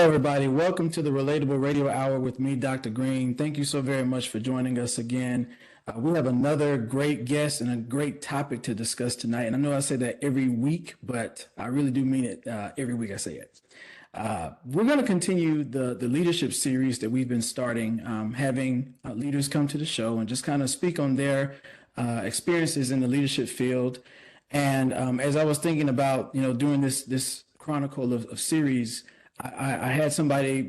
Everybody, welcome to the Relatable Radio Hour with me, Dr. Green. Thank you so very much for joining us again. We have another great guest and a great topic to discuss tonight. And I know I say that every week, but I really do mean it every week I say it. We're going to continue the leadership series that we've been starting, having leaders come to the show and just kind of speak on their experiences in the leadership field. And as I was thinking about, doing this chronicle of series, I had somebody,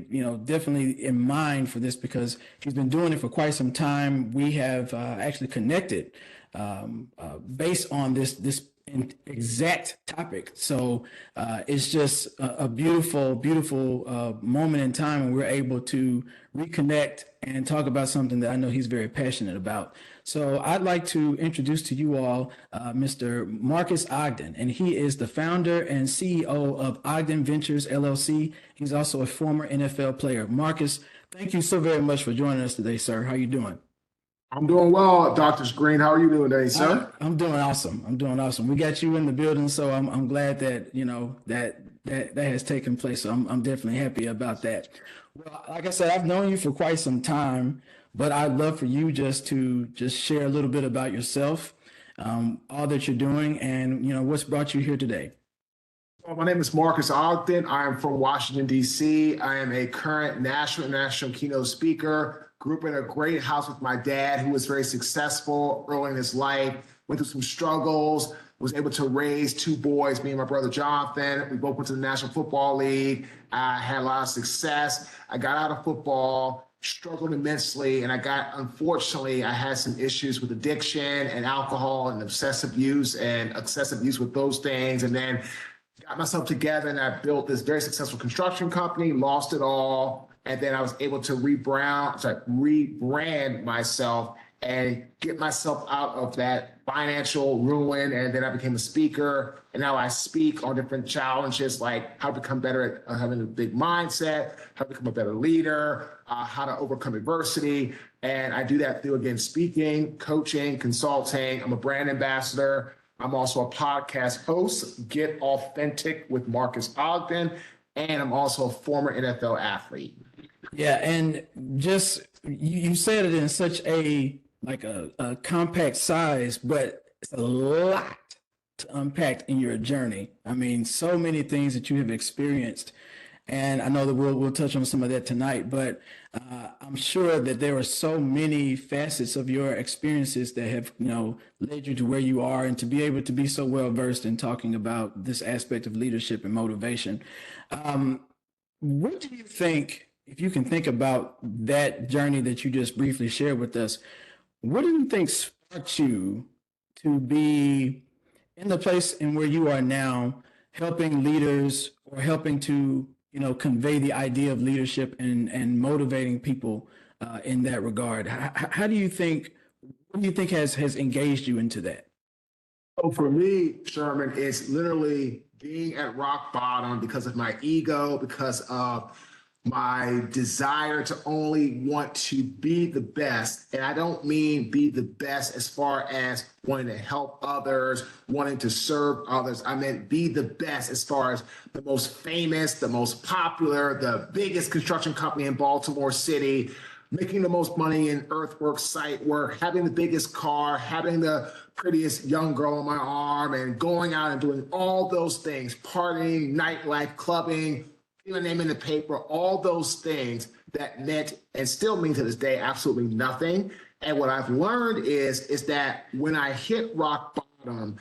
definitely in mind for this because he's been doing it for quite some time. We have actually connected based on this exact topic. So it's just a beautiful, beautiful moment in time when we're able to reconnect and talk about something that I know he's very passionate about. So I'd like to introduce to you all Mr. Marques Ogden, and he is the founder and CEO of Ogden Ventures LLC. He's also a former NFL player. Marques, thank you so very much for joining us today, sir. How are you doing? I'm doing well, Dr. Green. How are you doing today, sir? I'm doing awesome. I'm doing awesome. We got you in the building, so I'm glad that that has taken place. So I'm definitely happy about that. Well, like I said, I've known you for quite some time, but I'd love for you to share a little bit about yourself, all that you're doing, and what's brought you here today. Well, my name is Marques Ogden. I am from Washington, D.C. I am a current national and international keynote speaker. Grew up in a great house with my dad, who was very successful early in his life, went through some struggles, was able to raise two boys, me and my brother Jonathan. We both went to the National Football League. I had a lot of success. I got out of football, struggled immensely, and unfortunately, I had some issues with addiction and alcohol and obsessive use and excessive use with those things. And then got myself together and I built this very successful construction company, lost it all. And then I was able to rebrand myself and get myself out of that financial ruin. And then I became a speaker. And now I speak on different challenges, like how to become better at having a big mindset, how to become a better leader, how to overcome adversity. And I do that through, again, speaking, coaching, consulting. I'm a brand ambassador. I'm also a podcast host, Get Authentic with Marques Ogden. And I'm also a former NFL athlete. Yeah, and just you said it in such a compact size, but it's a lot to unpack in your journey. I mean, so many things that you have experienced, and I know that we'll touch on some of that tonight. But I'm sure that there are so many facets of your experiences that have led you to where you are, and to be able to be so well versed in talking about this aspect of leadership and motivation. What do you think? If you can think about that journey that you just briefly shared with us, what do you think sparked you to be in the place in where you are now, helping leaders or helping to, convey the idea of leadership and motivating people in that regard? How do you think, what do you think has engaged you into that? So for me, Sherman, it's literally being at rock bottom because of my ego, because of my desire to only want to be the best. And I don't mean be the best as far as wanting to help others, wanting to serve others. I meant be the best as far as the most famous, the most popular, the biggest construction company in Baltimore City, making the most money in earthwork, site work, having the biggest car, having the prettiest young girl on my arm, and going out and doing all those things, partying, nightlife, clubbing, my name in the paper, all those things that meant and still mean to this day absolutely nothing. And what I've learned is that when I hit rock bottom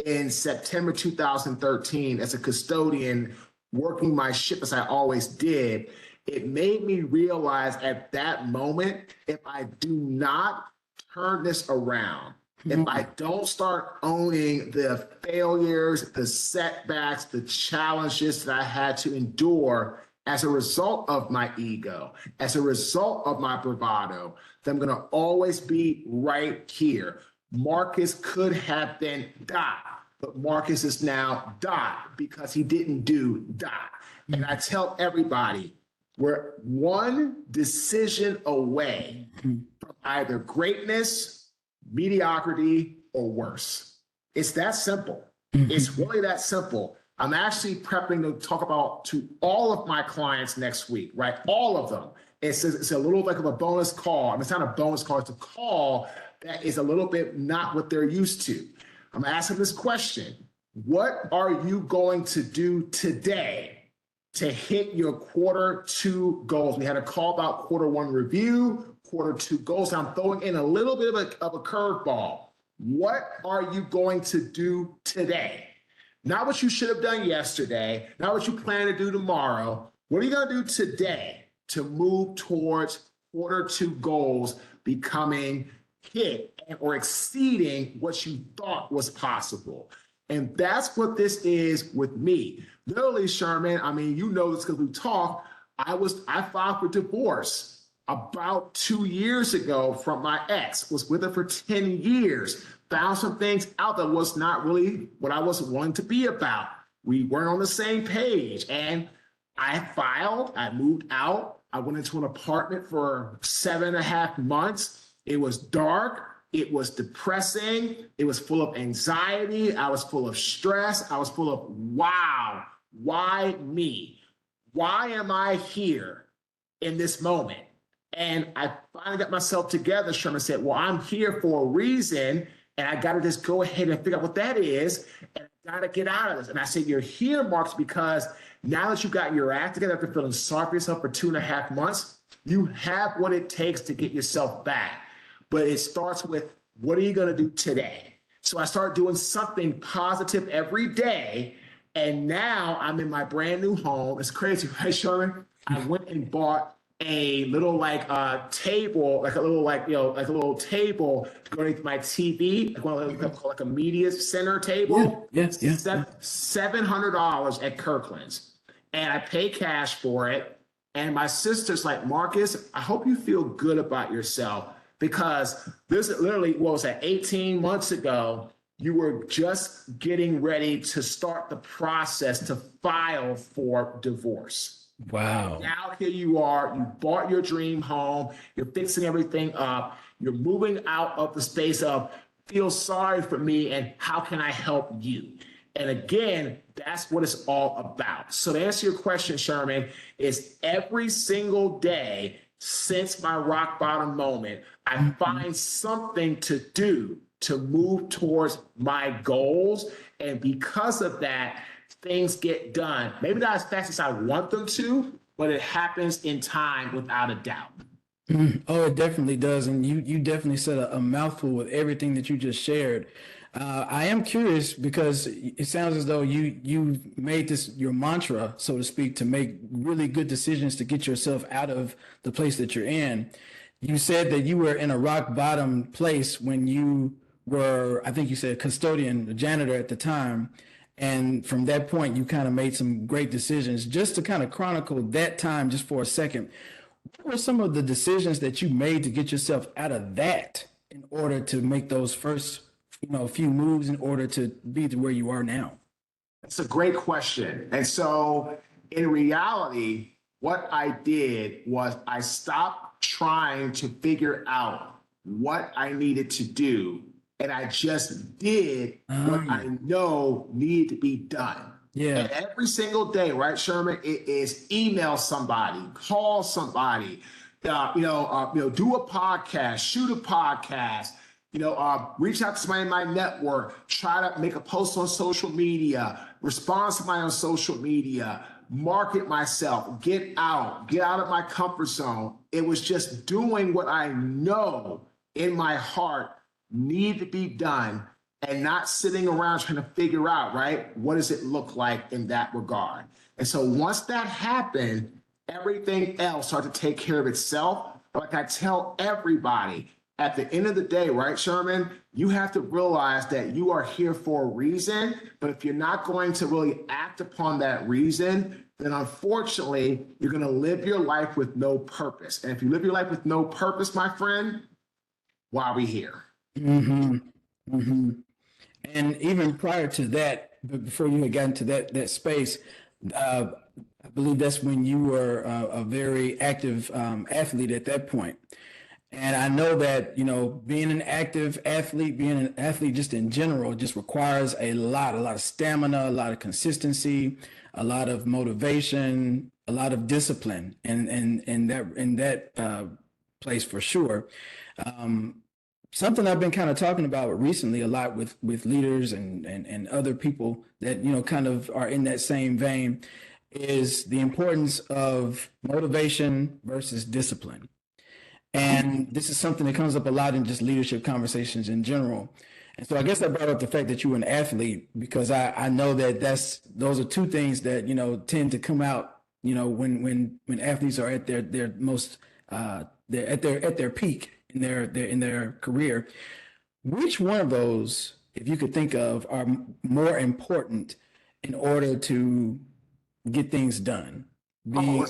in September 2013 as a custodian, working my ship as I always did, it made me realize at that moment, if I do not turn this around, if I don't start owning the failures, the setbacks, the challenges that I had to endure as a result of my ego, as a result of my bravado, then I'm going to always be right here. Marques could have been dot, but Marques is now dot because he didn't do dot. And I tell everybody, we're one decision away from either greatness, mediocrity, or worse. It's that simple. It's really that simple. I'm actually prepping to talk about to all of my clients next week, right? All of them. It's a little like of a bonus call. I mean, it's not a bonus call, it's a call that is a little bit not what they're used to. I'm asking this question. What are you going to do today to hit your Q2 goals? We had a call about Q1 review, Q2 goals. I'm throwing in a little bit of a curveball. What are you going to do today? Not what you should have done yesterday, not what you plan to do tomorrow. What are you going to do today to move towards Q2 goals becoming hit or exceeding what you thought was possible? And that's what this is with me. Literally, Sherman, I mean, you know this because we talked. I filed for divorce about 2 years ago from my ex, was with her for 10 years, found some things out that was not really what I was wanting to be about. We weren't on the same page. And I filed, I moved out. I went into an apartment for 7.5 months. It was dark. It was depressing. It was full of anxiety. I was full of stress. I was full of, wow, why me? Why am I here in this moment? And I finally got myself together, Sherman, said, well, I'm here for a reason, and I got to just go ahead and figure out what that is, and I got to get out of this. And I said, you're here, Marques, because now that you got your act together after feeling sorry for yourself for 2.5 months, you have what it takes to get yourself back. But it starts with, what are you going to do today? So I started doing something positive every day. And now I'm in my brand new home. It's crazy, right, Sherman? I went and bought a little table, like a little table to go underneath my TV, like a media center table. Yes. $700 at Kirkland's. And I pay cash for it. And my sister's like, Marques, I hope you feel good about yourself, because this is literally, what was that, 18 months ago, you were just getting ready to start the process to file for divorce. Wow. Now here you are, you bought your dream home, you're fixing everything up, you're moving out of the space of feel sorry for me and how can I help you? And again, that's what it's all about. So to answer your question, Sherman, is every single day since my rock bottom moment, I find something to do to move towards my goals. And because of that, things get done. Maybe not as fast as I want them to, but it happens in time without a doubt. Oh, it definitely does. And you definitely said a mouthful with everything that you just shared. I am curious because it sounds as though you made this your mantra, so to speak, to make really good decisions to get yourself out of the place that you're in. You said that you were in a rock bottom place when you were, I think you said custodian, the janitor at the time. And from that point, you kind of made some great decisions. Just to kind of chronicle that time just for a second, what were some of the decisions that you made to get yourself out of that in order to make those first, few moves in order to be to where you are now? That's a great question. And so in reality, what I did was I stopped trying to figure out what I needed to do, and I just did what I know needed to be done. Yeah. And every single day, right, Sherman, it is email somebody, call somebody, do a podcast, shoot a podcast, reach out to somebody in my network, try to make a post on social media, respond to somebody on social media, market myself, get out of my comfort zone. It was just doing what I know in my heart need to be done, and not sitting around trying to figure out, right, what does it look like in that regard? And so once that happened, everything else started to take care of itself. But like I tell everybody, at the end of the day, right, Sherman, you have to realize that you are here for a reason. But if you're not going to really act upon that reason, then unfortunately, you're going to live your life with no purpose. And if you live your life with no purpose, my friend, why are we here? Mm-hmm. Mm-hmm. And even prior to that, before you had gotten to that space, I believe that's when you were a very active athlete at that point. And I know that, being an active athlete, being an athlete just in general, just requires a lot of stamina, a lot of consistency, a lot of motivation, a lot of discipline, and that place for sure. Um, Something I've been kind of talking about recently a lot with leaders and other people that kind of are in that same vein is the importance of motivation versus discipline. And this is something that comes up a lot in just leadership conversations in general. And so I guess I brought up the fact that you were an athlete because I know that those are two things that, tend to come out, when athletes are at their most, they're at their peak in their career. Which one of those, if you could think of, are more important in order to get things done? Oh, Being,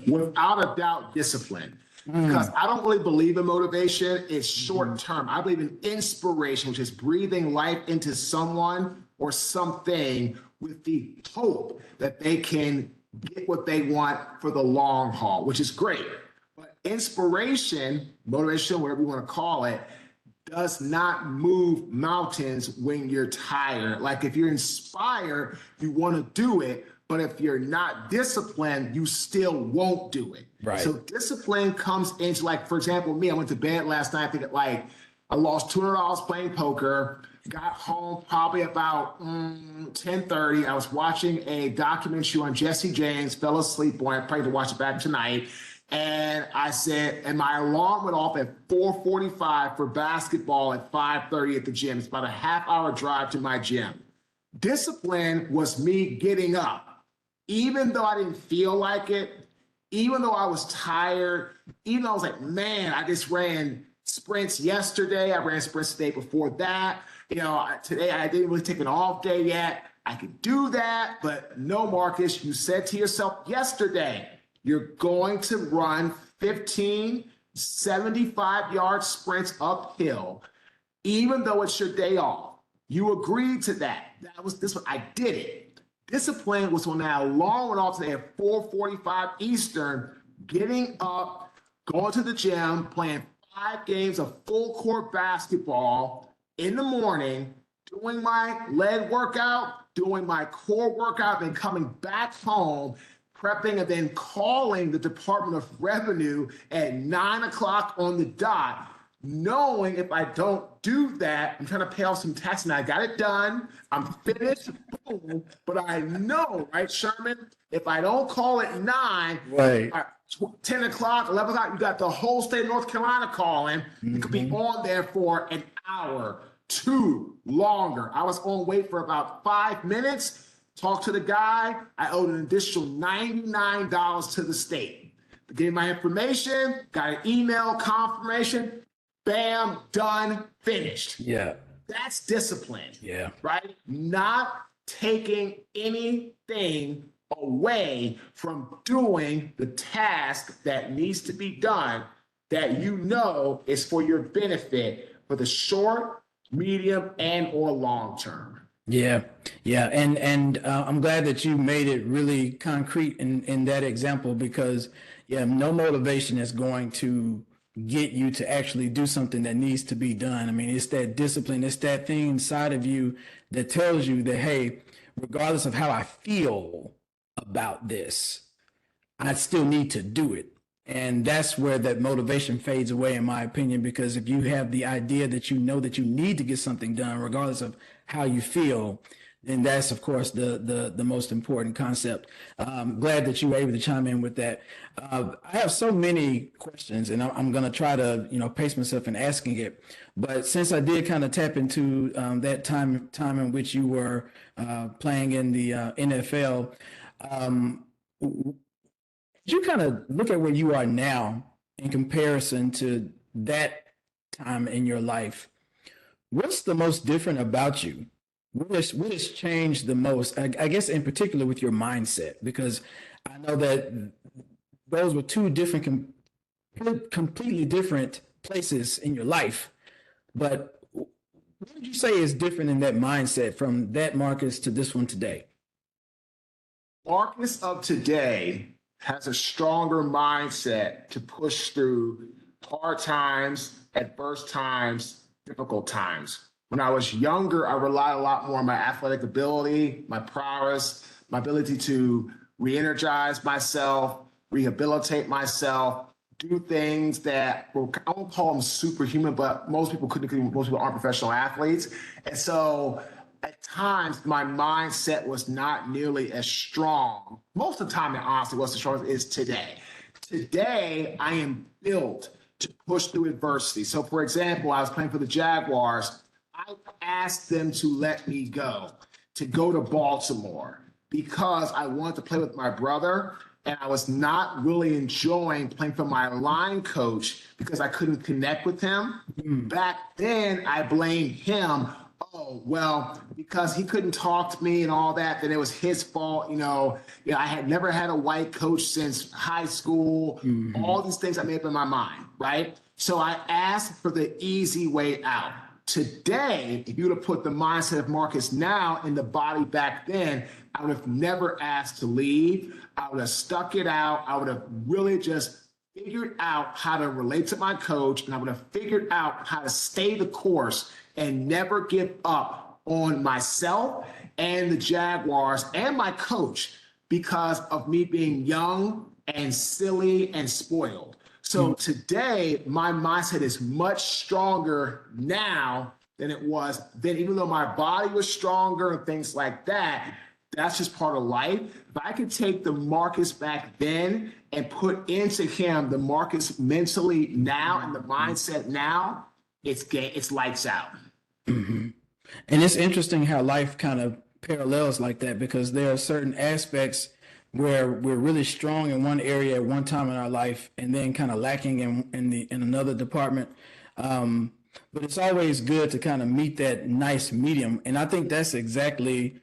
without a doubt, discipline. Because I don't really believe in motivation. It's short term. I believe in inspiration, which is breathing life into someone or something with the hope that they can get what they want for the long haul, which is great. But inspiration, motivation, whatever you want to call it, does not move mountains when you're tired. Like if you're inspired, you want to do it. But if you're not disciplined, you still won't do it. Right. So discipline comes into, like, for example, me, I went to bed last night, I think I lost $200 playing poker, got home probably about 10:30. I was watching a documentary on Jesse James, fell asleep on it, probably to watch it back tonight. And I said, and my alarm went off at 4:45 for basketball at 5:30 at the gym. It's about a half-hour drive to my gym. Discipline was me getting up, even though I didn't feel like it, even though I was tired, even though I was like, man, I just ran sprints yesterday. I ran sprints the day before that. Today I didn't really take an off day yet. I could do that, but no, Marques, you said to yourself yesterday, you're going to run 15 75-yard sprints uphill, even though it's your day off. You agreed to that. I did it. Discipline was when I alarm went off today at 4:45 Eastern, getting up, going to the gym, playing 5 games of full court basketball in the morning, doing my leg workout, doing my core workout, and coming back home, prepping, and then calling the Department of Revenue at 9 o'clock on the dot, knowing if I don't do that, I'm trying to pay off some taxes and I got it done, I'm finished, boom, but I know, right, Sherman, if I don't call at 9, right. 10 o'clock, 11 o'clock, you got the whole state of North Carolina calling. You could be on there for an hour, 2 longer. I was on wait for about 5 minutes, talked to the guy, I owed an additional $99 to the state. Gave my information, got an email confirmation, bam, done, finished. Yeah. That's discipline. Yeah. Right? Not taking anything away from doing the task that needs to be done that is for your benefit for the short, medium, and or long term. Yeah, yeah, and I'm glad that you made it really concrete in that example because no motivation is going to get you to actually do something that needs to be done. I mean, it's that discipline, it's that thing inside of you that tells you that, hey, regardless of how I feel about this, I still need to do it. And that's where that motivation fades away, in my opinion, because if you have the idea that you know that you need to get something done, regardless of how you feel, then that's, of course, the most important concept. Glad that you were able to chime in with that. I have so many questions, and I'm going to try to, pace myself in asking it. But since I did kind of tap into that time in which you were playing in the NFL, you kind of look at where you are now in comparison to that time in your life. What's the most different about you? What has changed the most? I guess in particular with your mindset, because I know that those were two different, completely different places in your life. But what would you say is different in that mindset from that Marques to this one today? Marques of today has a stronger mindset to push through hard times, adverse times, difficult times. When I was younger, I relied a lot more on my athletic ability, my prowess, my ability to re-energize myself, rehabilitate myself, do things that were, I won't call them superhuman, but most people couldn't, most people aren't professional athletes. And so at times my mindset was not nearly as strong. Most of the time, it honestly wasn't as strong as it is today. Today, I am built to push through adversity. So, for example, I was playing for the Jaguars. I asked them to let me go, to go to Baltimore, because I wanted to play with my brother. And I was not really enjoying playing for my line coach because I couldn't connect with him. Back then, I blamed him. Oh, well, because he couldn't talk to me and all that, then it was his fault. I had never had a white coach since high school. All these things I made up in my mind, right? So I asked for the easy way out. Today, if you would have put the mindset of Marques now in the body back then, I would have never asked to leave. I would have stuck it out. I would have really just figured out how to relate to my coach, and I would have figured out how to stay the course and never give up on myself and the Jaguars and my coach because of me being young and silly and spoiled. So today, my mindset is much stronger now than it was then, even though my body was stronger and things like that. That's just part of life. If I could take the Marques back then and put into him the Marques mentally now and the mindset now, it's lights out. And it's interesting how life kind of parallels like that, because there are certain aspects where we're really strong in one area at one time in our life and then kind of lacking in another department. But it's always good to kind of meet that nice medium. And I think that's exactly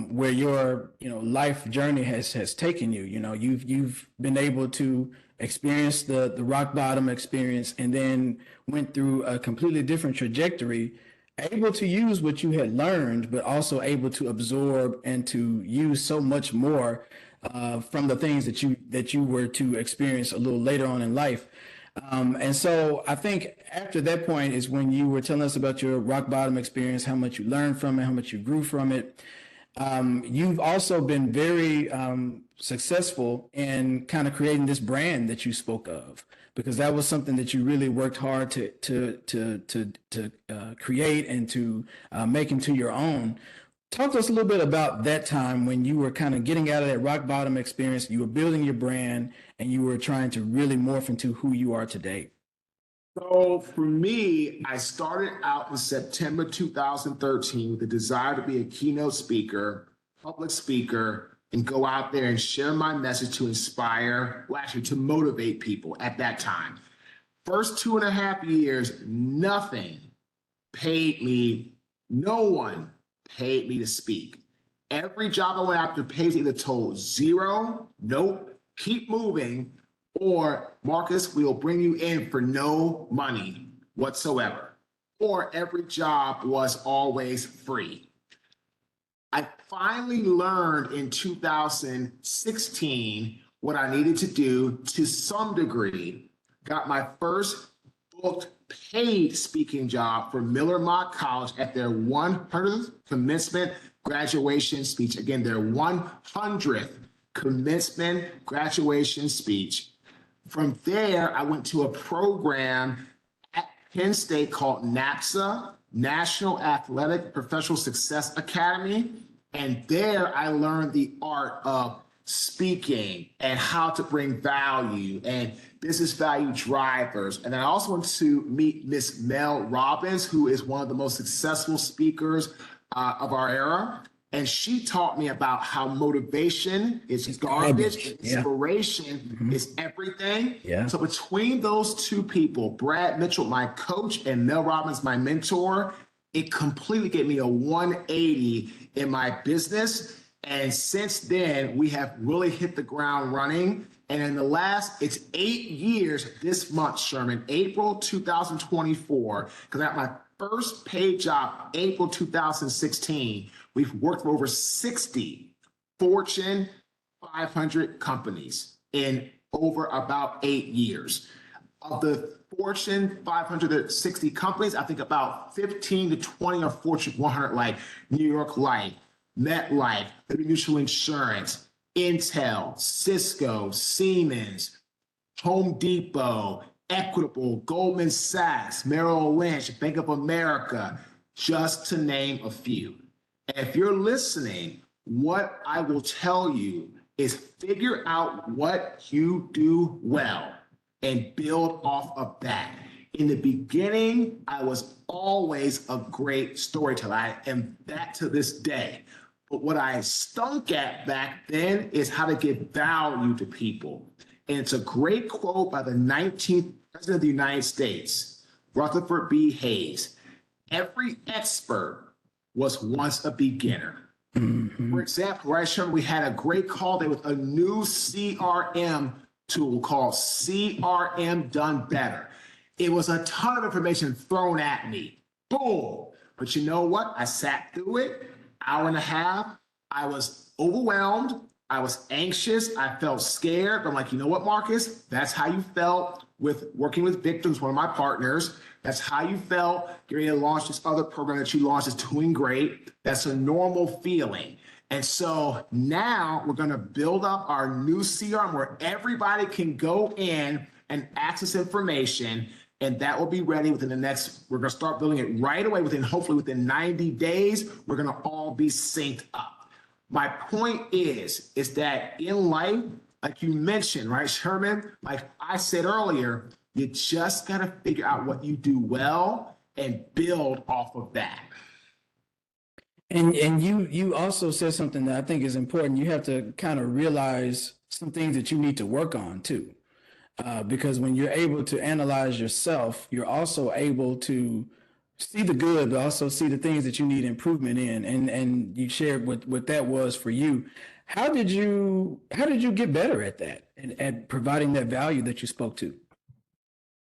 where your life journey has taken you. You've been able to experience the rock bottom experience and then went through a completely different trajectory, able to use what you had learned, but also able to absorb and to use so much more from the things that you were to experience a little later on in life. And so I think after that point is when you were telling us about your rock bottom experience, how much you learned from it, how much you grew from it. You've also been very successful in kind of creating this brand that you spoke of, because that was something that you really worked hard to create and to make into your own. Talk to us a little bit about that time when you were kind of getting out of that rock bottom experience, you were building your brand, and you were trying to really morph into who you are today. So for me, I started out in September 2013 with the desire to be a keynote speaker, public speaker, and go out there and share my message to inspire, well, actually to motivate people at that time. First 2.5 years, nothing paid me, no one paid me to speak. Every job I went after pays either told zero, nope, keep moving, or Marques, we will bring you in for no money whatsoever. Or every job was always free. I finally learned in 2016 what I needed to do to some degree. Got my first booked paid speaking job for Miller Mock College at their 100th commencement graduation speech. Again, their 100th commencement graduation speech. From there, I went to a program at Penn State called NAPSA, National Athletic Professional Success Academy. And there I learned the art of speaking and how to bring value and business value drivers. And I also went to meet Miss Mel Robbins, who is one of the most successful speakers of our era. And she taught me about how motivation is garbage, and inspiration is everything. Yeah. So between those two people, Brad Mitchell, my coach, and Mel Robbins, my mentor, it completely gave me a 180 in my business. And since then, we have really hit the ground running. And in the last, it's 8 years this month, Sherman, April 2024, because I got my first paid job, April 2016. We've worked for over 60 Fortune 500 companies in over about 8 years. of the Fortune 560 companies, I think about 15 to 20 are Fortune 100, like New York Life, MetLife, Liberty Mutual Insurance, Intel, Cisco, Siemens, Home Depot, Equitable, Goldman Sachs, Merrill Lynch, Bank of America, just to name a few. And if you're listening, what I will tell you is figure out what you do well and build off of that. In the beginning, I was always a great storyteller. I am that to this day. But what I stunk at back then is how to give value to people. And it's a great quote by the 19th President of the United States, Rutherford B. Hayes. Every expert was once a beginner. Mm-hmm. For example, right, Sherman, we had a great call day with a new CRM tool called CRM Done Better. It was a ton of information thrown at me. Boom. But you know what? I sat through it, hour and a half. I was overwhelmed. I was anxious. I felt scared. But I'm like, you know what, Marques? That's how you felt with working with victims, one of my partners. That's how you felt getting ready to launch this other program that you launched is doing great. That's a normal feeling. And so now we're going to build up our new CRM where everybody can go in and access information. And that will be ready within the next, we're going to start building it right away hopefully within 90 days, we're going to all be synced up. My point is that in life, like you mentioned, right, Sherman, like I said earlier, you just got to figure out what you do well and build off of that. And you also said something that I think is important. You have to kind of realize some things that you need to work on too. Because when you're able to analyze yourself, you're also able to see the good, but also see the things that you need improvement in. And you shared what that was for you. How did you get better at that and at providing that value that you spoke to?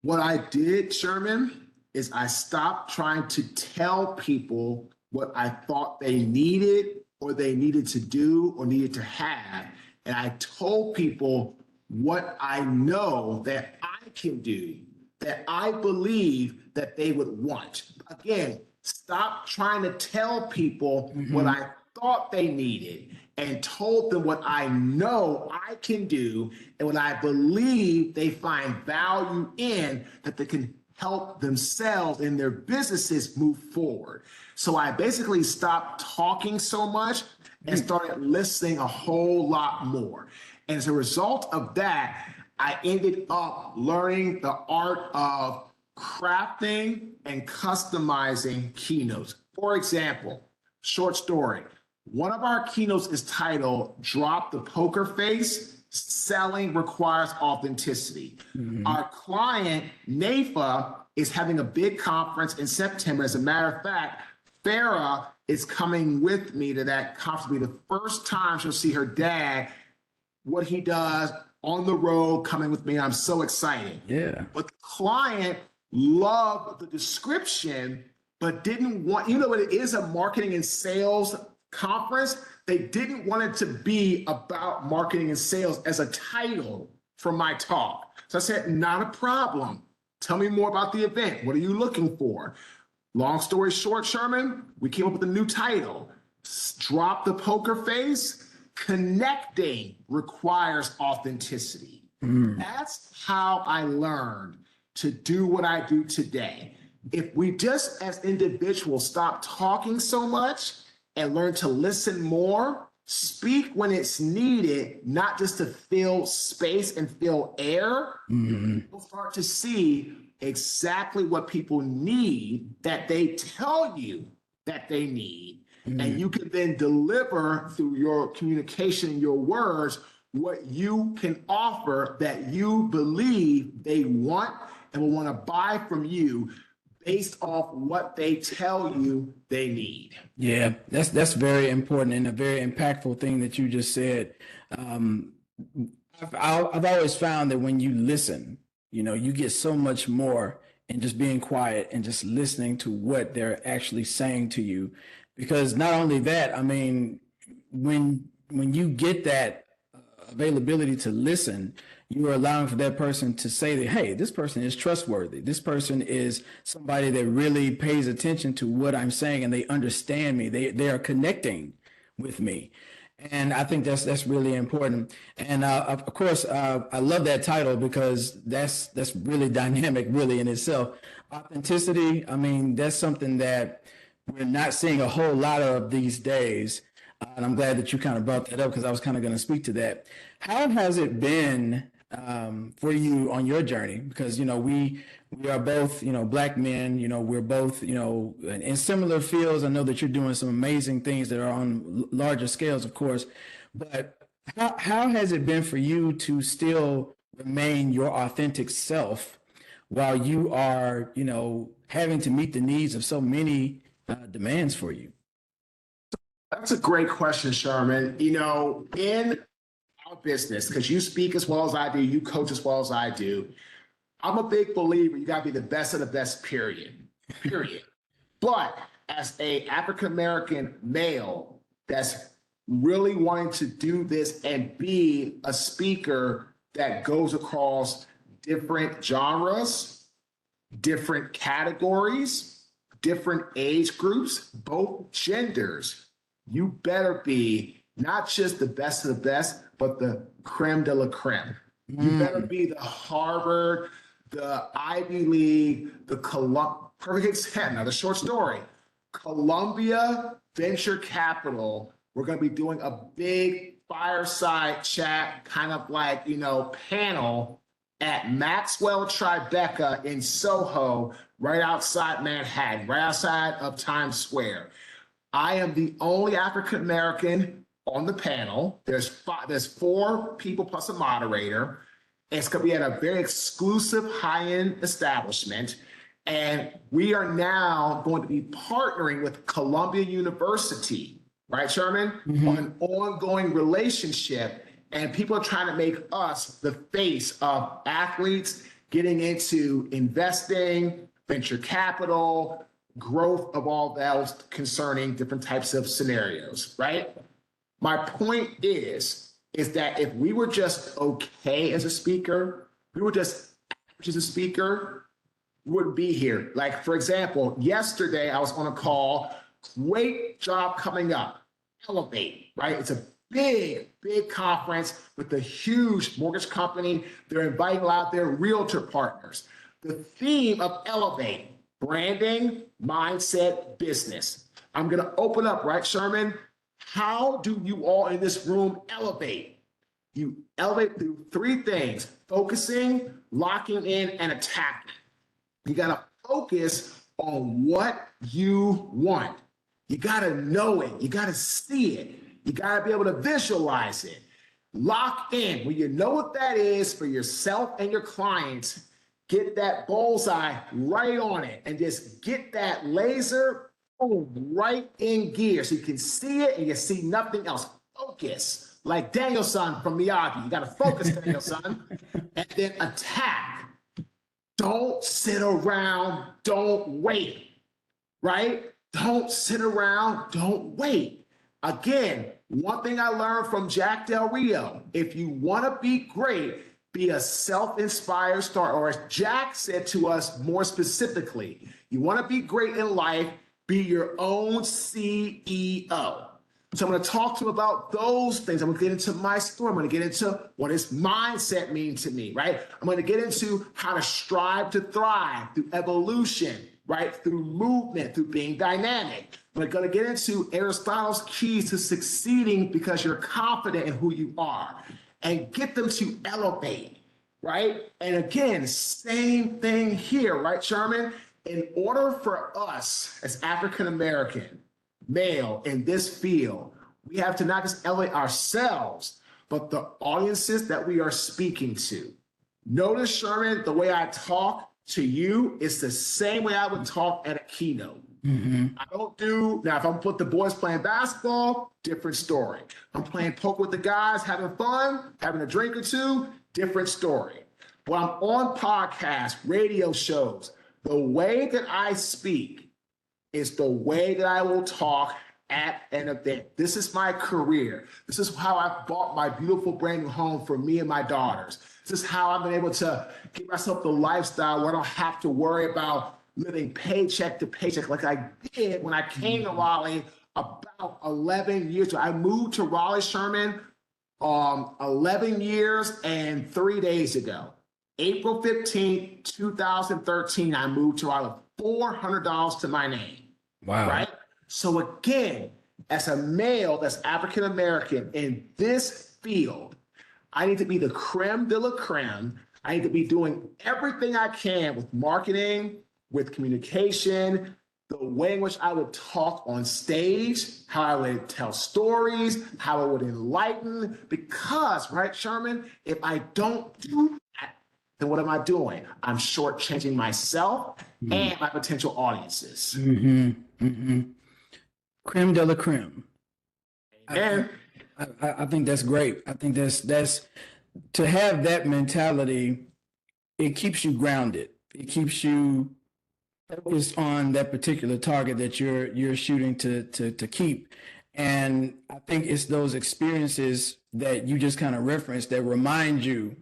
What I did, Sherman, is I stopped trying to tell people what I thought they needed or they needed to do or needed to have. And I told people what I know that I can do, that I believe that they would want. Again, stop trying to tell people what I thought they needed and told them what I know I can do and what I believe they find value in, that they can help themselves and their businesses move forward. So I basically stopped talking so much and started listening a whole lot more. And as a result of that, I ended up learning the art of crafting and customizing keynotes. For example, short story. One of our keynotes is titled Drop the Poker Face, Selling Requires Authenticity. Our client, NAFA, is having a big conference in September. As a matter of fact, Farah is coming with me to that conference. It'll be the first time she'll see her dad, what he does on the road, coming with me. I'm so excited. Yeah. But the client loved the description, but didn't want, you know what it is, a marketing and sales conference. They didn't want it to be about marketing and sales as a title for my talk. So I said, not a problem. Tell me more about the event. What are you looking for? Long story short, Sherman, we came up with a new title. Drop the Poker Face, Connecting Requires Authenticity. That's how I learned to do what I do today. If we just as individuals stop talking so much and learn to listen more, speak when it's needed, not just to fill space and fill air, we'll start to see exactly what people need that they tell you that they need. And you can then deliver through your communication, your words, what you can offer that you believe they want and will want to buy from you based off what they tell you they need. Yeah, that's very important and a very impactful thing that you just said. I've always found that when you listen, you get so much more in just being quiet and just listening to what they're actually saying to you. Because not only that, I mean, when you get that availability to listen, you are allowing for that person to say that, hey, this person is trustworthy. This person is somebody that really pays attention to what I'm saying and they understand me. They are connecting with me. And I think that's really important. And of course, I love that title because that's really dynamic, really in itself. Authenticity. I mean, that's something that we're not seeing a whole lot of these days. And I'm glad that you kind of brought that up because I was kind of going to speak to that. How has it been for you on your journey? Because we are both Black men. We're both in similar fields. I know that you're doing some amazing things that are on larger scales, of course. But how has it been for you to still remain your authentic self while you are having to meet the needs of so many demands for you? That's a great question, Sherman. In our business, because you speak as well as I do, you coach as well as I do, I'm a big believer you got to be the best of the best, period. Period. But as a African American male that's really wanting to do this and be a speaker that goes across different genres, different categories, different age groups, both genders, you better be not just the best of the best, but the creme de la creme. You better be the Harvard, the Ivy League, the perfect example. Now, the short story, Columbia Venture Capital, we're going to be doing a big fireside chat, kind of like, panel at Maxwell Tribeca in Soho, right outside Manhattan, right outside of Times Square. I am the only African American on the panel. There's 4 people plus a moderator. It's going to be at a very exclusive high-end establishment. And we are now going to be partnering with Columbia University, right, Sherman, on an ongoing relationship. And people are trying to make us the face of athletes getting into investing, venture capital, growth of all those concerning different types of scenarios, right? My point is that if we were just okay as a speaker, we were just average as a speaker, we wouldn't be here. Like, for example, yesterday I was on a call, great job coming up, Elevate, right? It's a big, big conference with a huge mortgage company. They're inviting a lot of their realtor partners. The theme of Elevate, branding, mindset, business. I'm going to open up, right, Sherman? How do you all in this room elevate? You elevate through 3 things: focusing, locking in, and attacking. You got to focus on what you want. You got to know it. You got to see it. You got to be able to visualize it. Lock in. When you know what that is for yourself and your clients, get that bullseye right on it and just get that laser right in gear so you can see it and you see nothing else. Focus, like Daniel-san from Miyagi. You got to focus, Daniel-san, and then attack. Don't sit around. Don't wait, right? Don't sit around. Don't wait. Again, one thing I learned from Jack Del Rio, if you want to be great, be a self-inspired star. Or as Jack said to us more specifically, you want to be great in life, be your own CEO. So I'm going to talk to him about those things. I'm going to get into my story. I'm going to get into what does mindset mean to me, right? I'm going to get into how to strive to thrive through evolution, right? Through movement, through being dynamic. We're going to get into Aristotle's keys to succeeding because you're confident in who you are, and get them to elevate, right? And again, same thing here, right, Sherman? In order for us as African American male in this field, we have to not just elevate ourselves, but the audiences that we are speaking to. Notice, Sherman, the way I talk to you is the same way I would talk at a keynote. I don't do, now if I'm with the boys playing basketball, different story. I'm playing poker with the guys, having fun, having a drink or two, different story. When I'm on podcasts, radio shows, the way that I speak is the way that I will talk at an event. This is my career. This is how I bought my beautiful brand new home for me and my daughters. This is how I've been able to give myself the lifestyle where I don't have to worry about living paycheck to paycheck like I did when I came to Raleigh about 11 years ago. I moved to Raleigh, Sherman, 11 years and 3 days ago. April 15th, 2013, I moved to Raleigh, $400 to my name. Wow. Right? So again, as a male that's African American in this field, I need to be the creme de la creme. I need to be doing everything I can with marketing, with communication, the way in which I would talk on stage, how I would tell stories, how I would enlighten. Because, right, Sherman, if I don't do that, then what am I doing? I'm shortchanging myself and my potential audiences. Creme de la creme. And I think that's great. I think that's to have that mentality. It keeps you grounded. It keeps you focused on that particular target that you're shooting to keep. And I think it's those experiences that you just kind of referenced that remind you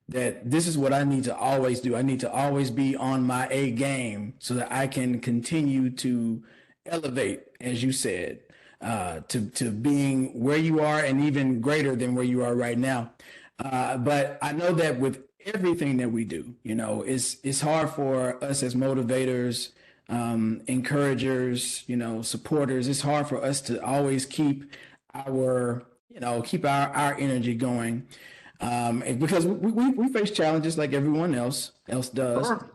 that this is what I need to always do. I need to always be on my A game so that I can continue to elevate, as you said, to being where you are and even greater than where you are right now. But I know that with everything that we do, it's hard for us as motivators, encouragers, supporters. It's hard for us to always keep our energy going. Because we face challenges like everyone else does. sure.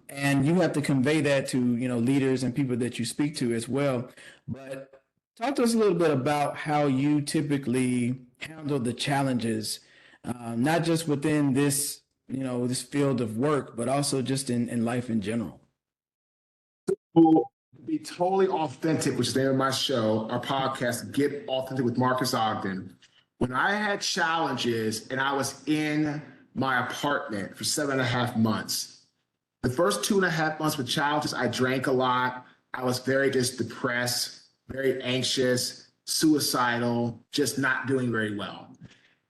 And you have to convey that to, leaders and people that you speak to as well. But talk to us a little bit about how you typically handle the challenges, not just within this, this field of work, but also just in life in general. Will be totally authentic, which is the name of my show, our podcast, Get Authentic with Marques Ogden. When I had challenges and I was in my apartment for 7.5 months, the first 2.5 months with challenges, I drank a lot. I was very just depressed, very anxious, suicidal, just not doing very well.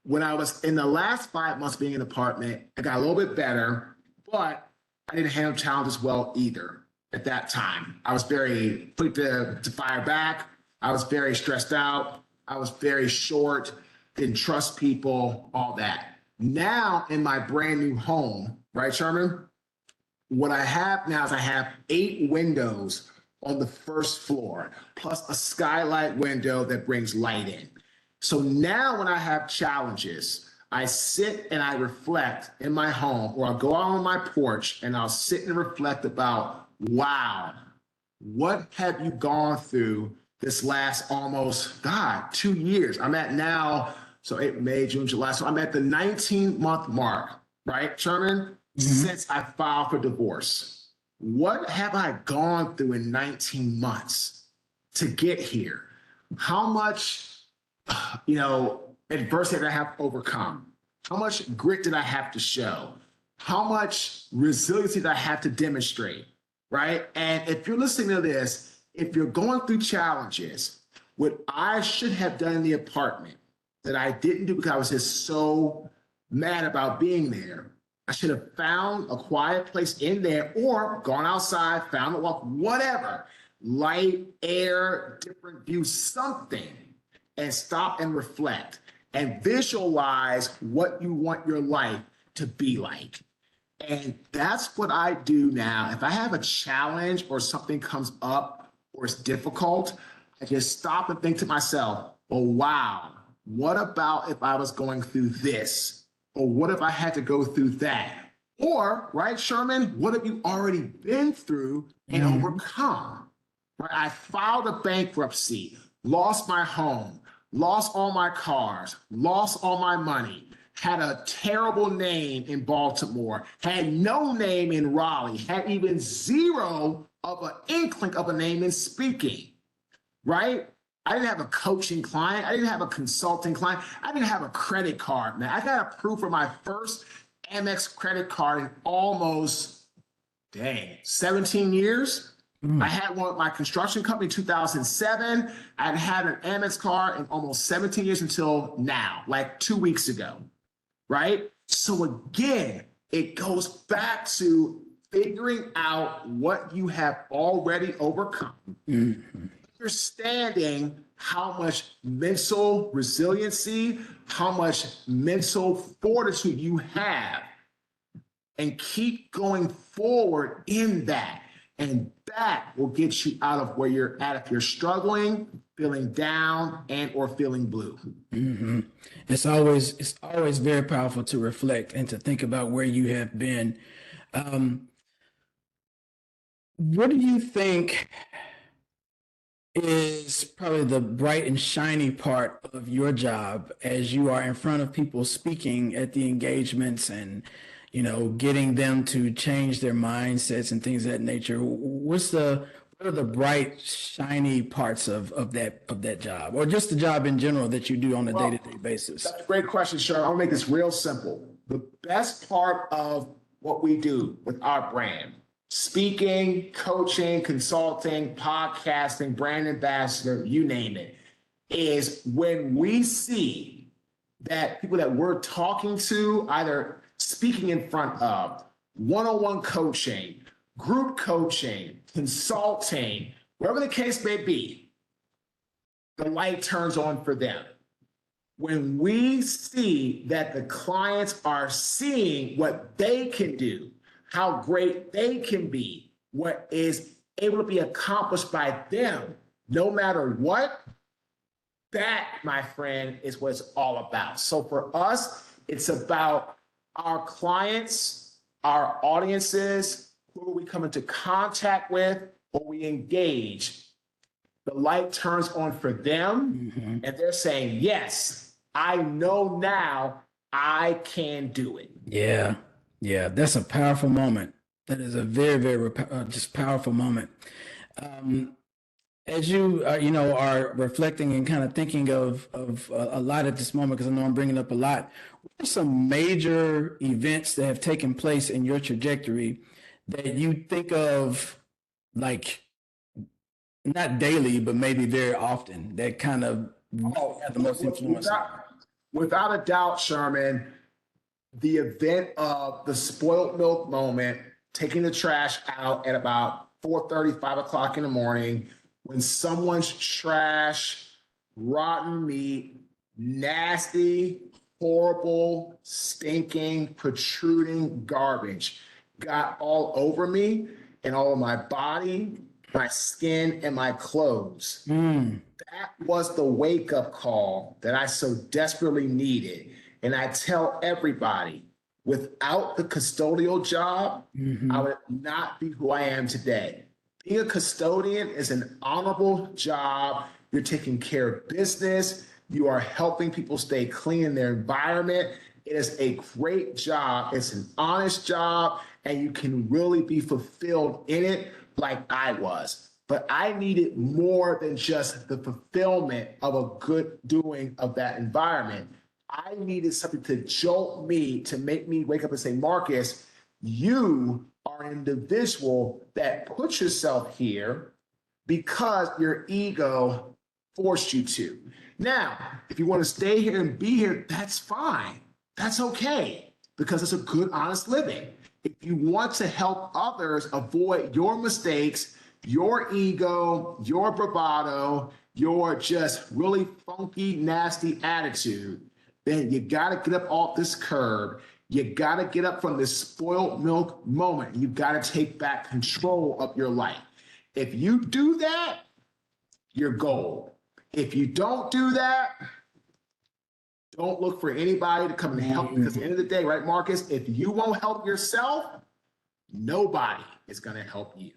When I was in the last 5 months being in the apartment, I got a little bit better, but I didn't handle challenges well either at that time. I was very quick to fire back. I was very stressed out. I was very short, didn't trust people, all that. Now in my brand new home, right, Sherman? What I have now is I have 8 windows on the first floor, plus a skylight window that brings light in. So now when I have challenges, I sit and I reflect in my home, or I'll go out on my porch and I'll sit and reflect about, wow, what have you gone through this last almost, 2 years? I'm at now, so May, June, July. So I'm at the 19-month mark, right, Sherman? Since I filed for divorce. What have I gone through in 19 months to get here? How much, adversity did I have to overcome? How much grit did I have to show? How much resiliency did I have to demonstrate, right? And if you're listening to this, if you're going through challenges, what I should have done in the apartment that I didn't do because I was just so mad about being there, I should have found a quiet place in there or gone outside, found a walk, whatever, light, air, different view, something, and stop and reflect and visualize what you want your life to be like. And that's what I do now. If I have a challenge or something comes up or it's difficult, I just stop and think to myself, well, wow, what about if I was going through this? Or what if I had to go through that? Or, right, Sherman, what have you already been through and overcome? Right? I filed a bankruptcy, lost my home, lost all my cars, lost all my money, had a terrible name in Baltimore, had no name in Raleigh, had even zero of an inkling of a name in speaking, right? I didn't have a coaching client. I didn't have a consulting client. I didn't have a credit card, man. I got approved for my first Amex credit card in almost, 17 years. I had one with my construction company in 2007. I'd had an Amex card in almost 17 years until now, like 2 weeks ago, right? So again, it goes back to figuring out what you have already overcome, understanding how much mental resiliency, how much mental fortitude you have, and keep going forward in that. And that will get you out of where you're at if you're struggling, feeling down, and or feeling blue. It's always very powerful to reflect and to think about where you have been. Um, what do you think is probably the bright and shiny part of your job as you are in front of people speaking at the engagements and getting them to change their mindsets and things of that nature? What are the bright shiny parts of that job, or just the job in general that you do on a day-to-day basis? That's a great question, Sherman. I'll make this real simple. The best part of what we do with our brand, speaking, coaching, consulting, podcasting, brand ambassador, you name it, is when we see that people that we're talking to, either speaking in front of, one-on-one coaching, group coaching, consulting, whatever the case may be, the light turns on for them. When we see that the clients are seeing what they can do, how great they can be, what is able to be accomplished by them, no matter what, that, my friend, is what it's all about. So for us, it's about our clients, our audiences, who we come into contact with or we engage. The light turns on for them, and they're saying, yes, I know now I can do it. Yeah, yeah, that's a powerful moment. That is a very, very just powerful moment. Um, as you are reflecting and kind of thinking of a lot at this moment, because I know I'm bringing up a lot. What are some major events that have taken place in your trajectory that you think of, like, not daily, but maybe very often, that kind of really have the most influence on Without a doubt, Sherman, the event of the spoiled milk moment, taking the trash out at about 4:30, 5 o'clock in the morning, when someone's trash, rotten meat, nasty, horrible, stinking, protruding garbage got all over me and all of my body, my skin, and my clothes. That was the wake-up call that I so desperately needed. And I tell everybody, without the custodial job, I would not be who I am today. Being a custodian is an honorable job. You're taking care of business. You are helping people stay clean in their environment. It is a great job. It's an honest job, and you can really be fulfilled in it like I was. But I needed more than just the fulfillment of a good doing of that environment. I needed something to jolt me, to make me wake up and say, Marques, you are an individual that put yourself here because your ego forced you to. Now, if you want to stay here and be here, that's fine. That's okay, because it's a good, honest living. If you want to help others avoid your mistakes, your ego, your bravado, your just really funky, nasty attitude, then you got to get up off this curb. You got to get up from this spoiled milk moment. You got to take back control of your life. If you do that, you're gold. If you don't do that, don't look for anybody to come and help you, because at the end of the day, right, Marques, if you won't help yourself, nobody is going to help you.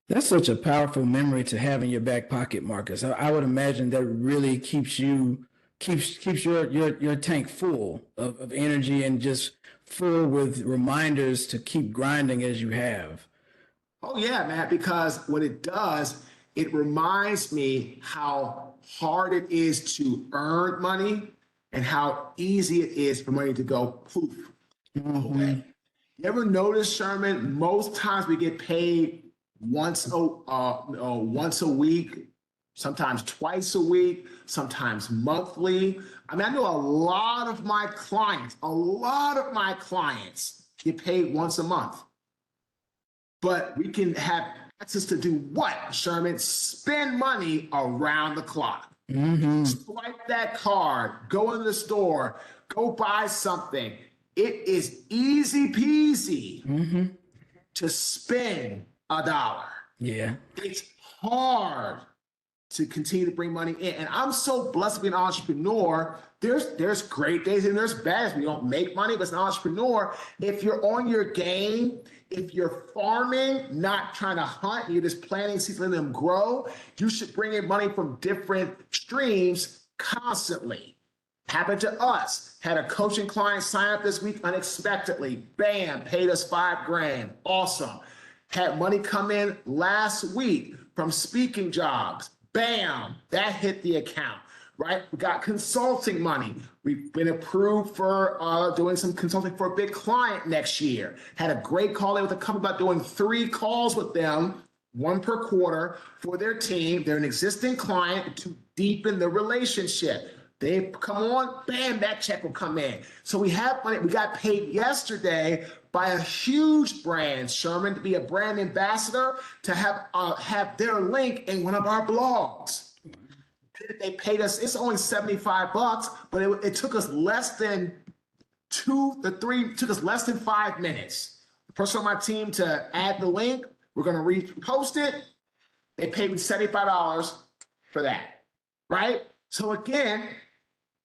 That's such a powerful memory to have in your back pocket, Marques. I would imagine that really keeps your tank full of energy and just full with reminders to keep grinding as you have. Oh yeah, man, because what it does, it reminds me how hard it is to earn money and how easy it is for money to go poof away. You ever notice, Sherman, most times we get paid once a week, sometimes twice a week, sometimes monthly. I mean, I know a lot of my clients get paid once a month. But we can have access to do what, Sherman? Spend money around the clock. Swipe that card, go into the store, go buy something. It is easy peasy to spend $1. Yeah. It's hard to continue to bring money in. And I'm so blessed to be an entrepreneur. There's great days and there's bad days. We don't make money, but as an entrepreneur, if you're on your game, if you're farming, not trying to hunt, you're just planting seeds, letting them grow, you should bring in money from different streams constantly. Happened to us. Had a coaching client sign up this week unexpectedly. Bam, paid us $5,000. Awesome. Had money come in last week from speaking jobs. Bam, that hit the account, right? We got consulting money. We've been approved for doing some consulting for a big client next year. Had a great call there with a company about doing 3 calls with them, 1 per quarter for their team. They're an existing client to deepen the relationship. They come on, bam, that check will come in. So we have money. We got paid yesterday by a huge brand, Sherman, to be a brand ambassador, to have their link in one of our blogs. They paid us, it's only $75, but it took us less than 5 minutes. The person on my team to add the link, we're going to repost it. They paid me $75 for that, right? So again,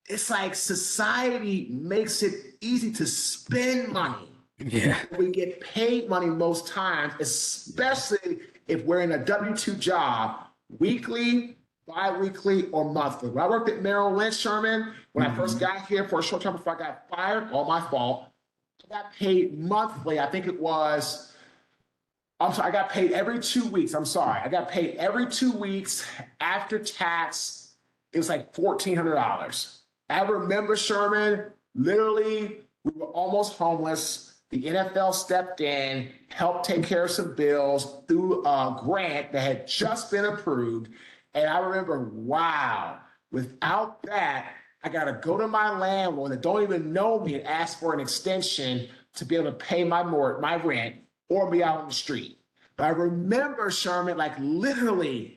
it's like society makes it easy to spend money. Yeah. We get paid money most times, especially if we're in a W-2 job, weekly, bi-weekly, or monthly. When I worked at Merrill Lynch, Sherman, when I first got here for a short time before I got fired, all my fault, I got paid monthly. I think it was, I got paid every 2 weeks. I got paid every 2 weeks after tax. It was like $1,400. I remember, Sherman, literally, we were almost homeless. The NFL stepped in, helped take care of some bills through a grant that had just been approved. And I remember, wow, without that, I got to go to my landlord that don't even know me and ask for an extension to be able to pay my rent or be out on the street. But I remember, Sherman, like literally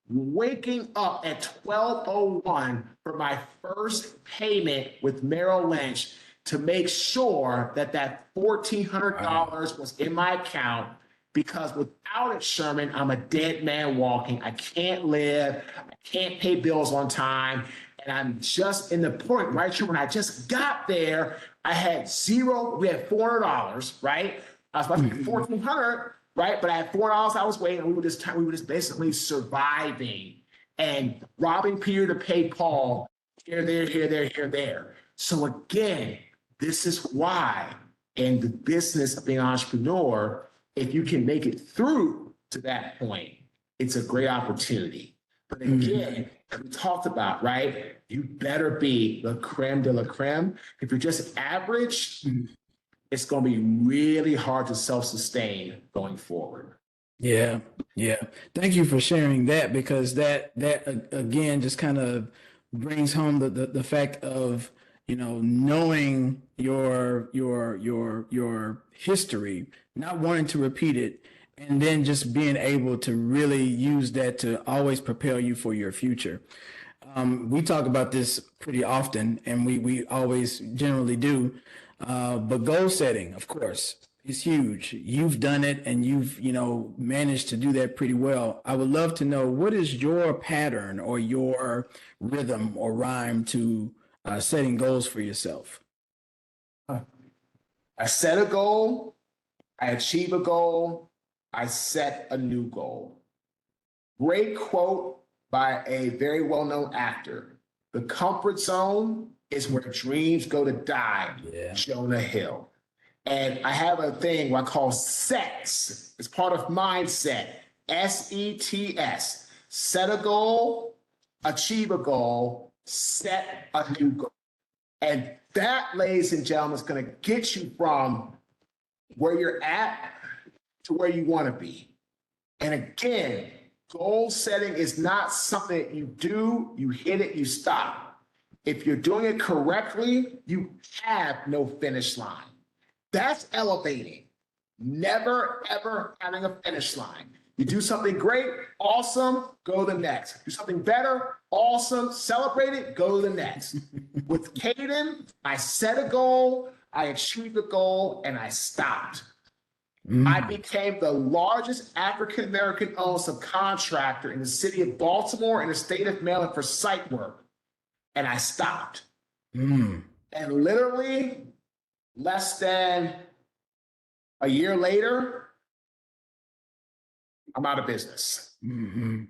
waking up at 12:01 for my first payment with Merrill Lynch to make sure that $1,400 was in my account, because without it, Sherman, I'm a dead man walking. I can't live. I can't pay bills on time. And I'm just in the point, right, when I just got there, I had zero. We had $400, right? I was supposed to get $1,400, right? But I had $4 I was waiting. We were just basically surviving and robbing Peter to pay Paul. Here, there. So again, this is why in the business of being an entrepreneur, if you can make it through to that point, it's a great opportunity. But again, we talked about, right? You better be the creme de la creme. If you're just average, it's going to be really hard to self-sustain going forward. Yeah. Thank you for sharing that, because that again just kind of brings home the fact of, knowing your history, not wanting to repeat it, and then just being able to really use that to always prepare you for your future. We talk about this pretty often, and we always generally do. But goal setting, of course, is huge. You've done it, and you've, managed to do that pretty well. I would love to know, what is your pattern or your rhythm or rhyme to setting goals for yourself? I set a goal, I achieve a goal, I set a new goal. Great quote by a very well-known actor. The comfort zone is where dreams go to die. Yeah. Jonah Hill. And I have a thing what I call SETs. It's part of mindset. SETS. Set a goal, achieve a goal, set a new goal. And that, ladies and gentlemen, is going to get you from where you're at to where you want to be. And again, Goal setting is not something that you do, you hit it, you stop. If you're doing it correctly, you have no finish line. That's elevating. Never, ever having a finish line. You do something great, awesome, go to the next. Do something better, awesome, celebrate it, go to the next. With Caden, I set a goal, I achieved the goal, and I stopped. I became the largest African-American owned subcontractor in the city of Baltimore and the state of Maryland for site work. And I stopped. And literally less than a year later, I'm out of business. And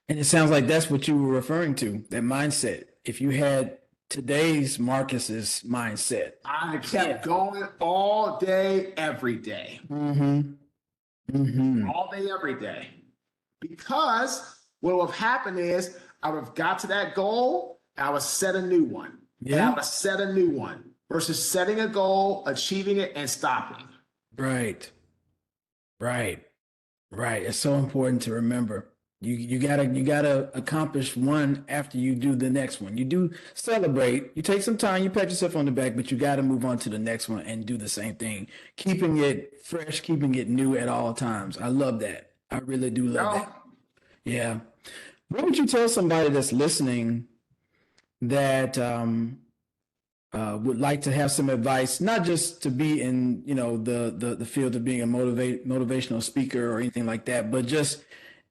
it sounds like that's what you were referring to, that mindset. If you had today's Marcus's mindset. I kept going all day, every day. All day, every day. Because what would have happened is I would have got to that goal, I would set a new one. And I would have set a new one versus setting a goal, achieving it, and stopping. Right. It's so important to remember. You gotta accomplish one after you do the next one. You do celebrate, you take some time, you pat yourself on the back, but you gotta move on to the next one and do the same thing. Keeping it fresh, keeping it new at all times. I love that. I really do love that. Yeah. What would you tell somebody that's listening that would like to have some advice, not just to be in, the field of being a motivational speaker or anything like that, but just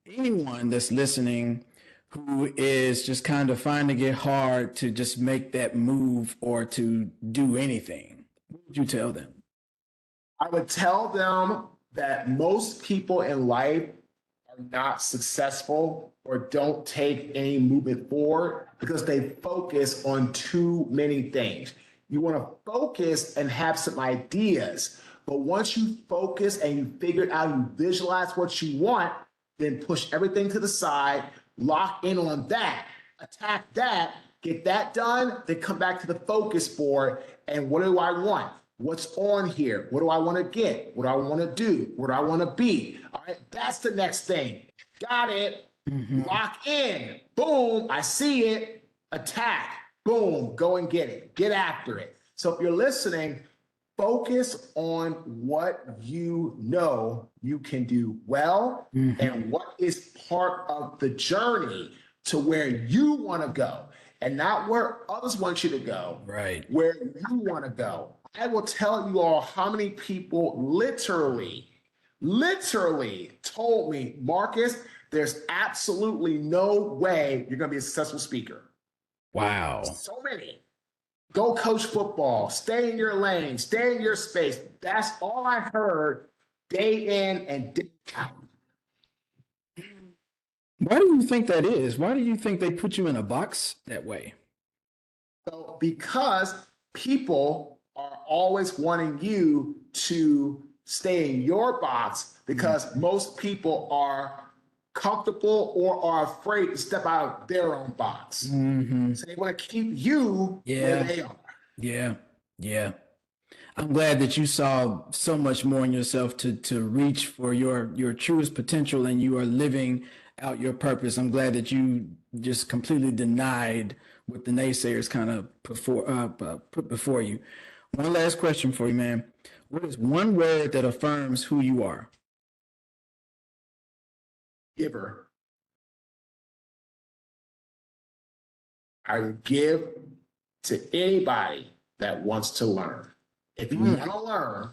anyone that's listening who is just kind of finding it hard to just make that move or to do anything? What would you tell them? I would tell them that most people in life are not successful or don't take any movement forward because they focus on too many things. You want to focus and have some ideas, but once you focus and you figure out, you visualize what you want, then push everything to the side, lock in on that, attack that, get that done, then come back to the focus board. And what do I want? What's on here? What do I want to get? What do I want to do? Where do I want to be? All right, that's the next thing. Got it. Lock in. Boom, I see it. Attack. Boom, go and get it. Get after it. So if you're listening, focus on what you know you can do well and what is part of the journey to where you want to go and not where others want you to go. Right. Where you want to go. I will tell you all how many people literally told me, Marques, there's absolutely no way you're going to be a successful speaker. Wow. So many. Go coach football, stay in your lane, stay in your space. That's all I heard day in and day out. Why do you think that is? Why do you think they put you in a box that way? So because people are always wanting you to stay in your box because most people are comfortable or are afraid to step out of their own box. So they want to keep you where they are. Yeah. I'm glad that you saw so much more in yourself to reach for your truest potential and you are living out your purpose. I'm glad that you just completely denied what the naysayers kind of put before you. One last question for you, man. What is one word that affirms who you are? Giver. I give to anybody that wants to learn. If you want to learn,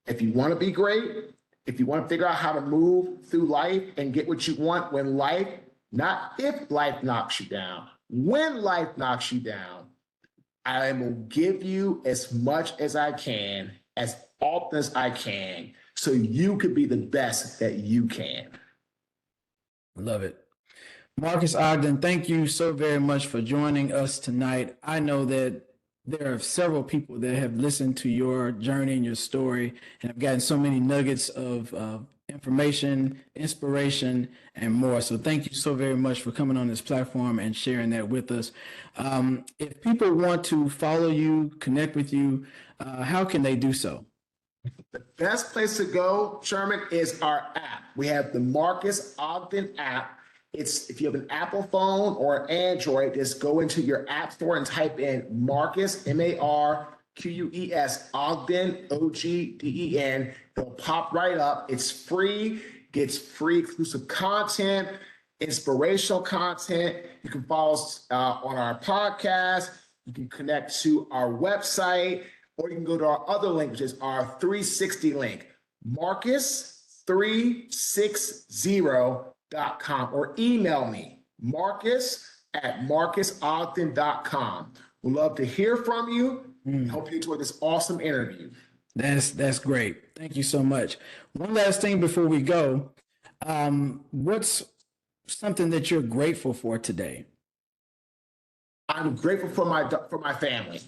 if you want to be great, if you want to figure out how to move through life and get what you want when life, not if life knocks you down, when life knocks you down, I will give you as much as I can, as often as I can, so you could be the best that you can. Love it. Marques Ogden, thank you so very much for joining us tonight. I know that there are several people that have listened to your journey and your story and have gotten so many nuggets of information, inspiration, and more. So thank you so very much for coming on this platform and sharing that with us. If people want to follow you, connect with you, how can they do so? The best place to go, Sherman, is our app. We have the Marques Ogden app. It's if you have an Apple phone or an Android, just go into your app store and type in Marques, Marques, Ogden, Ogden. It'll pop right up. It's free, gets free exclusive content, inspirational content. You can follow us on our podcast. You can connect to our website, or you can go to our other link, which is our 360 link, Marques360.com, or email me, Marques@marquesogden.com. We'd love to hear from you. Hope you enjoyed this awesome interview. That's great. Thank you so much. One last thing before we go. What's something that you're grateful for today? I'm grateful for my family.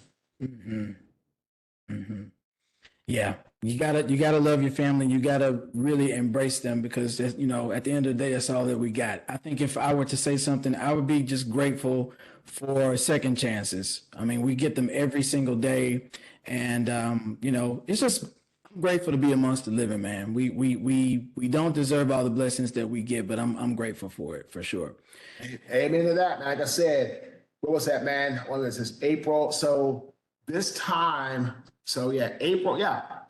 Yeah, you gotta love your family. You gotta really embrace them, because at the end of the day, that's all that we got. I think if I were to say something, I would be just grateful for second chances. I mean, we get them every single day, and it's just, I'm grateful to be amongst the living, man. We don't deserve all the blessings that we get, but I'm grateful for it, for sure. Amen to that, man. Like I said, what was that, man? What was this? April. So this time,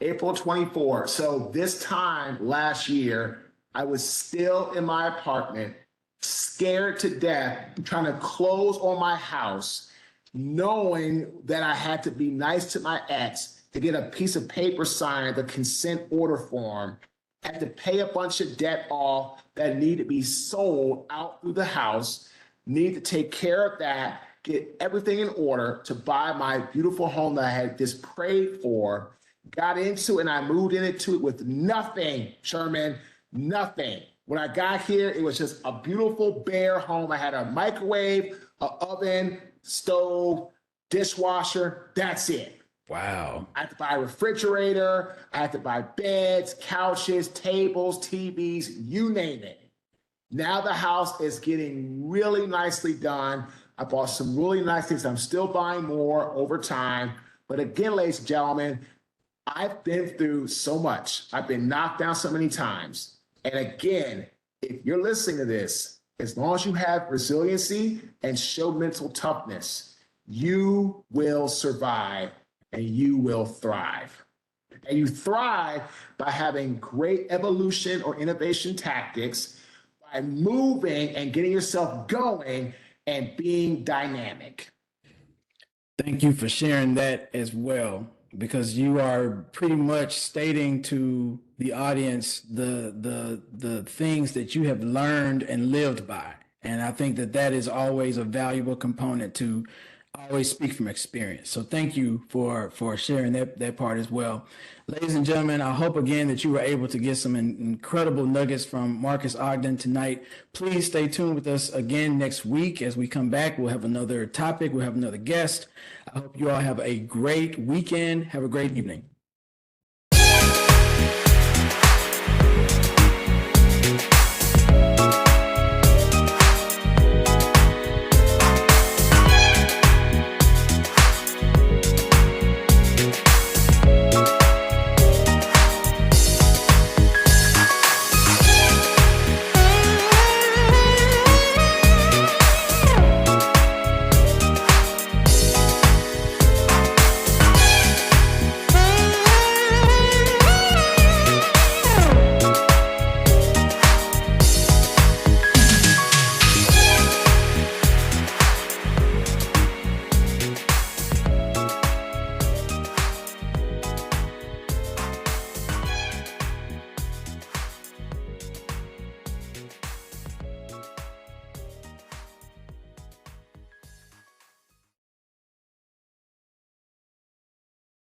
April 24. So this time last year, I was still in my apartment, scared to death, trying to close on my house, knowing that I had to be nice to my ex to get a piece of paper signed, the consent order form. I had to pay a bunch of debt off that needed to be sold out through the house. Need to take care of that, get everything in order to buy my beautiful home that I had just prayed for, got into it, and I moved into it with nothing, Sherman, nothing. When I got here, it was just a beautiful bare home. I had a microwave, an oven, stove, dishwasher. That's it. Wow. I had to buy a refrigerator. I had to buy beds, couches, tables, TVs, you name it. Now the house is getting really nicely done. I bought some really nice things. I'm still buying more over time. But again, ladies and gentlemen, I've been through so much. I've been knocked down so many times. And again, if you're listening to this, as long as you have resiliency and show mental toughness, you will survive and you will thrive. And you thrive by having great evolution or innovation tactics, by moving and getting yourself going and being dynamic. Thank you for sharing that as well, because you are pretty much stating to the audience the things that you have learned and lived by. And I think that is always a valuable component to always speak from experience. So thank you for sharing that part as well. Ladies and gentlemen, I hope again that you were able to get some incredible nuggets from Marques Ogden tonight. Please stay tuned with us again next week. As we come back, we'll have another topic. We'll have another guest. I hope you all have a great weekend. Have a great evening.